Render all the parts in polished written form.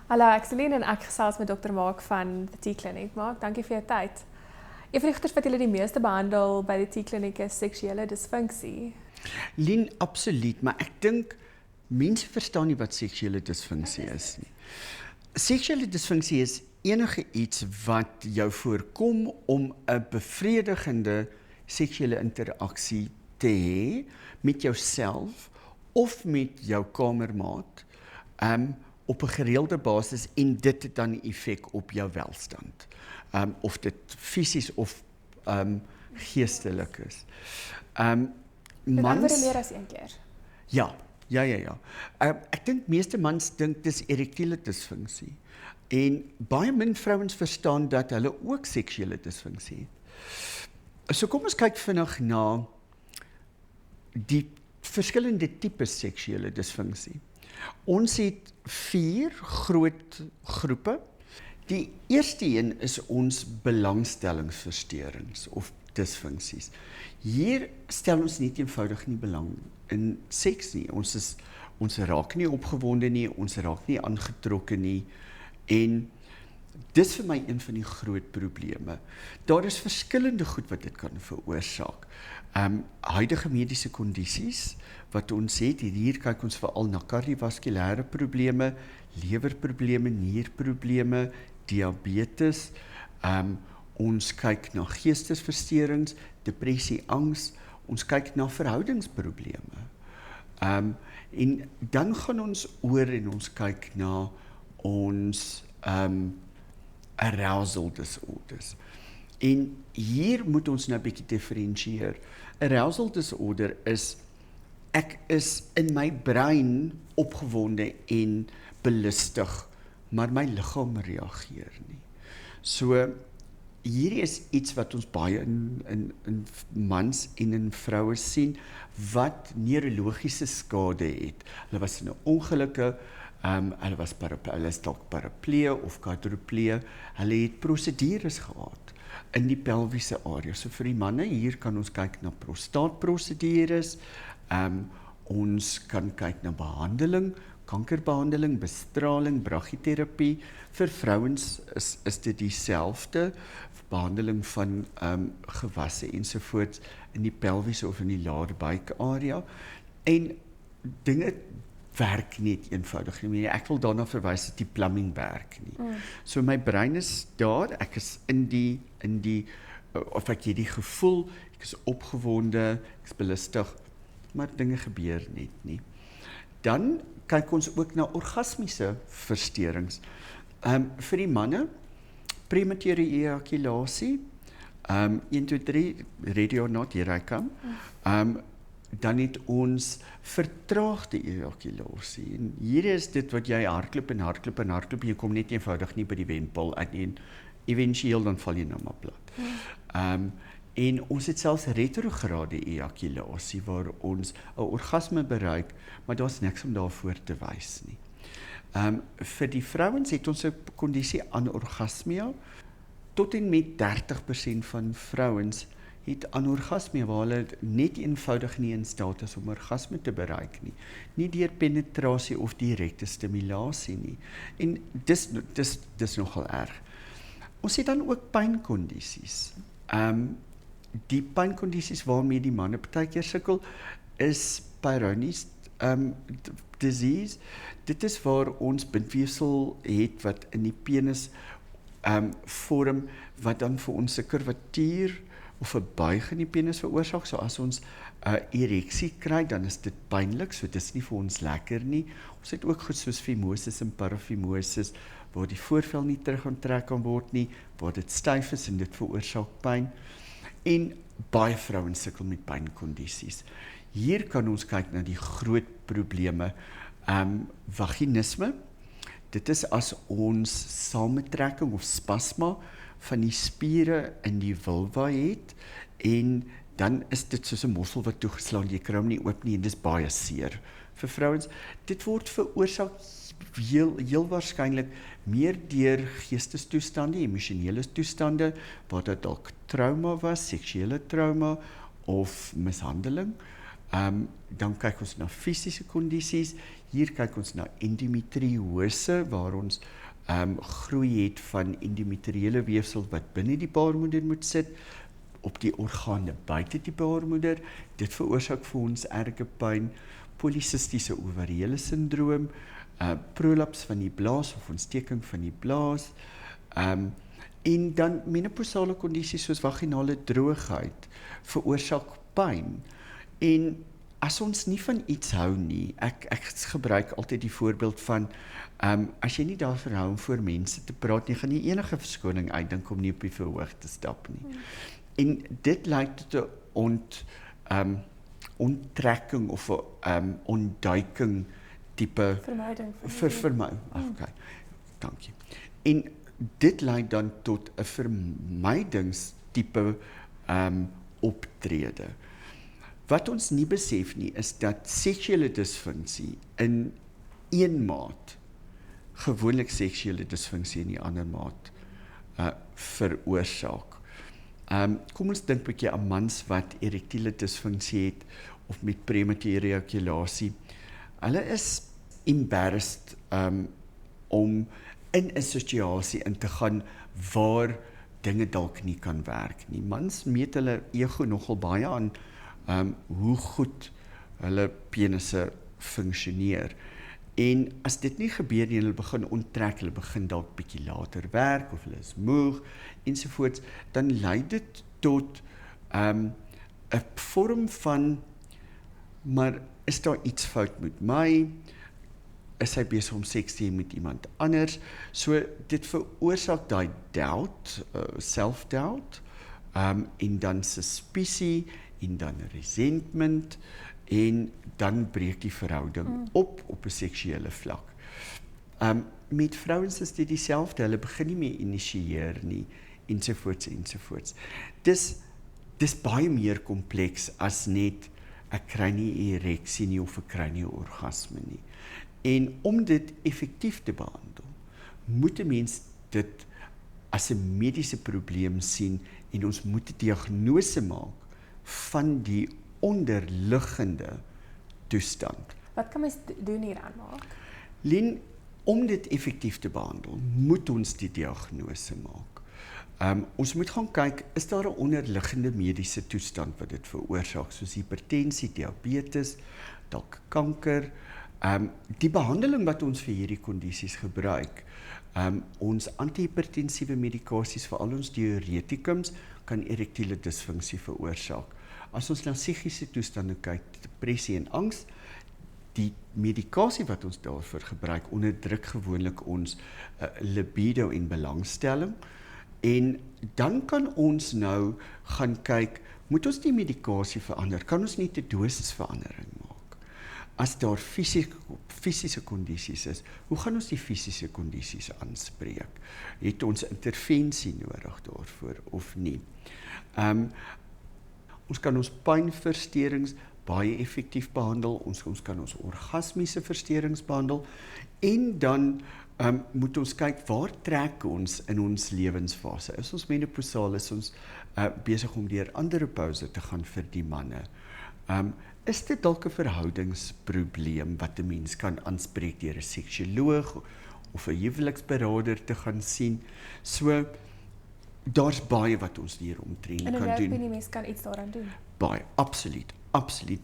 Hallo, ek is Celine en ek gesels met Dr. Mark van die T-kliniek. Mark, dankie vir jou tyd. Een van die goeders wat julle die meeste behandel by die T-kliniek is seksuele disfunksie. Lien, absoluut, maar ek dink mense verstaan nie wat seksuele disfunksie is nie. Seksuele disfunksie is enige iets wat jou voorkom om 'n bevredigende seksuele interaksie te hê met jouself of met jou kamermaat op 'n gereelde basis en dit het dan 'n effek op jou welstand. Of dit fisies of geestelik is. Dit antwoord Mans, meer as een keer. ja. Ek dink meeste mans dink dis erektiele disfunksie. En baie min vrouens verstaan dat hulle ook seksuele disfunksie het. So kom ons kyk vinnig na die verskillende tipes seksuele disfunksie. Ons het 4 groot groepe. Die eerste een is ons belangstellingsversteurings of disfunksies. Hier stel ons nie eenvoudig nie belang in seks nie. Ons raak nie opgewonde nie, ons raak nie aangetrokke nie. En dis vir my een van die groot probleme. Daar is verskillende goed wat dit kan veroorsaak. Huidige mediese kondisies wat ons het, hier kyk ons veral na kardiovaskulêre probleme, lewerprobleme, nierprobleme, diabetes, ons kyk na geestesversteurings, depressie, angs, ons kyk na verhoudingsprobleme. En dan gaan ons oor en ons kyk na ons arousal disorders. En hier moet ons nou 'n bietjie diferensieer. Arousal disorder is, ek is in my brein opgewonde en belustig, maar my liggaam reageer nie. So, hierdie is iets wat ons baie in mans en in vroue sien, wat neurologiese skade het. Hulle was in 'n ongelukke, hulle is dalk paraplee of quadriplee, hulle het prosedures gehad in die pelviese area. So vir die manne, hier kan ons kyk na prostaatprosedures, ons kan kyk na behandeling, kankerbehandeling, bestraling, brachytherapie. Vir vrouens is dit dieselfde, behandeling van gewasse ensovoorts in die pelviese of in die laer buikarea. En dinge werk net eenvoudig nie. Ek wil daarna verwys dat die plumbing werk nie. So my brein is daar, ek is in die of ek hierdie gevoel, ek is opgewonde, ek is belustig, maar dinge gebeur net nie. Dan kyk ons ook na orgasmiese versteurings. Vir die manne, premature ejakulasie, 1, 2, 3, ready or not, here I come. Dan het ons vertraagde ejakulasie. En hier is dit wat jy hardloop en hardloop en hardloop, en jy kom net eenvoudig nie by die wenpaal uit en eventueel dan val jy nou maar plat. En ons het selfs retrograde ejakulasie, waar ons 'n orgasme bereik, maar daar's niks om daarvoor te wys nie. Vir die vrouens het ons 'n kondisie anorgasmia. Tot en met 30% van vrouens het anorgasmia, waar hulle net eenvoudig nie in staat is om orgasme te bereik nie. Nie deur penetrasie of direkte stimulasie nie. En dis nogal erg. Ons het dan ook pynkondisies. Die pynkondisies waarmee die manne partykeer sukkel, is Peyronie's disease. Dit is waar ons bindweefsel het wat in die penis vorm, wat dan vir ons 'n kurwatuur of 'n buig in die penis veroorsaak. So as ons ereksie kry, dan is dit pynlik, so dit is nie vir ons lekker nie. Ons het ook goed soos fimosis en parafimosis, waar die voorvel nie teruggetrek kan word nie, waar dit styf is en dit veroorsaak pyn. En baie vrouens sukkel met pynkondisies. Hier kan ons kyk na die groot probleme. Vaginisme, dit is as ons samentrekking of spasma van die spiere in die vulva het, en dan is dit soos 'n mossel wat toegeslaan, jy kry hom nie oop nie, en dis baie seer vir vrouens. Dit word veroorsaak heel waarskynlik meer deur geestestoestande, emosionele toestande, waar dit dalk trauma was, seksuele trauma of mishandeling. Dan kyk ons na fisiese kondisies. Hier kyk ons na endometriose waar ons groei het van endometriële weefsel wat binne die baarmoeder moet sit op die organe buite die baarmoeder. Dit veroorsaak vir ons erge pyn, polisistiese ovariële sindroom, prolaps van die blaas of ontsteking van die blaas, en dan menopausale kondisies soos vaginale droogheid veroorsaak pyn. En as ons nie van iets hou nie, ek gebruik altyd die voorbeeld van, as jy nie daarvoor hou om voor mense te praat nie, gaan jy enige verskoning uitdink om nie op die verhoog te stap nie. En dit lyk tot 'n onttrekking of 'n ontduiking tipe Vermyding. Okay, dankie. En dit lei dan tot 'n vermydingstipe optrede. Wat ons nie besef nie, is dat seksuele disfunksie in een maat, gewoonlik seksuele disfunksie in die ander maat, veroorsaak. Kom ons dink 'n bietjie aan mans wat erektiele disfunksie het, of met premature ejakulasie. Hulle is embarrassed om in 'n situasie in te gaan waar dinge dalk nie kan werk nie. Mans meet hulle ego nogal baie aan hoe goed hulle penisse funksioneer. En as dit nie gebeur nie, hulle begin onttrek, hulle begin dalk bietjie later werk, of hulle is moeg, ensovoorts, dan lei dit tot 'n vorm van, maar is daar iets fout met my? Is hy besig om seks te hê met iemand anders? So dit veroorsaak daai doubt, self-doubt, en dan suspisie, en dan resentment, en dan breek die verhouding op 'n seksuele vlak. Met vrouens is dit dieselfde, hulle begin nie meer initieer nie, ensovoorts. Dis baie meer kompleks as net, ek kry nie 'n ereksie nie, of ek kry nie 'n orgasme nie. En om dit effektief te behandel, moet 'n mens dit as 'n mediese probleem sien, en ons moet 'n diagnose maak van die onderliggende toestand. Wat kan mens doen hieraan maak? Lien, om dit effektief te behandel, moet ons die diagnose maak. Ons moet gaan kyk, is daar 'n onderliggende mediese toestand wat dit veroorsaak, soos hipertensie, diabetes, dalk kanker. Die behandeling wat ons vir hierdie kondisies gebruik, ons antihipertensiewe medikasies, veral ons diuretikums, kan erektiele disfunksie veroorsaak. As ons na psigiese toestande kyk, depressie en angs, die medikasie wat ons daarvoor gebruik, onderdruk gewoonlik ons libido en belangstelling, en dan kan ons nou gaan kyk, moet ons die medikasie verander, kan ons net 'n dosisverandering maak? As daar fisiese kondisies is, hoe gaan ons die fisiese kondisies aanspreek? Het ons intervensie nodig daarvoor of nie? Ons kan ons pynversteurings baie effektief behandel, ons kan ons orgasmiese versteurings behandel, en dan moet ons kyk, waar trek ons in ons lewensfase? Is ons menopausale, is ons besig om deur andropause te gaan vir die manne? Is dit dalk 'n verhoudingsprobleem wat 'n mens kan aanspreek deur 'n seksuoloog of 'n huweliksberader te gaan sien? So, daar's baie wat ons hier omtrent kan doen. En 'n opinie mens kan iets daaraan doen. Baie, absoluut.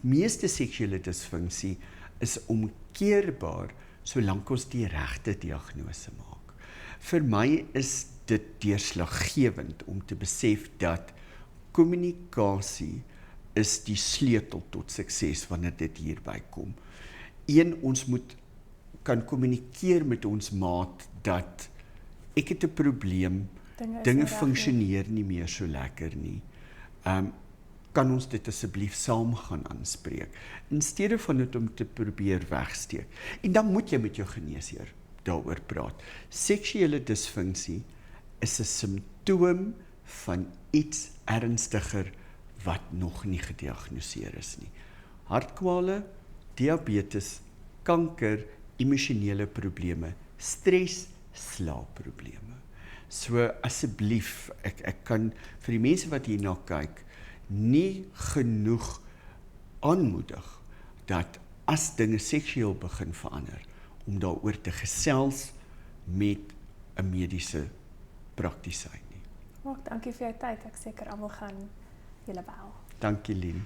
Meeste seksuele disfunksie is omkeerbaar solank ons die regte diagnose maak. Vir my is dit deurslaggewend om te besef dat kommunikasie is die sleutel tot sukses wanneer dit hierby kom. Ons kan kommunikeer met ons maat dat ek het 'n probleem, dinge funksioneer nie meer so lekker nie. Kan ons dit asseblief saam gaan aanspreek, in steede van dit om te probeer wegsteek. En dan moet jy met jou geneesheer daaroor praat. Seksuele disfunksie is 'n simptoom van iets ernstiger wat nog nie gediagnoseer is nie. Hartkwale, diabetes, kanker, emosionele probleme, stres, slaapprobleme. So asseblief, ek kan vir die mense wat hierna kyk, nie genoeg aanmoedig dat as dinge seksueel begin verander, om daaroor te gesels met 'n mediese praktisyn nie. Maak dankie vir jou tyd. Ek seker almal gaan julle bel. Dankie, Lien.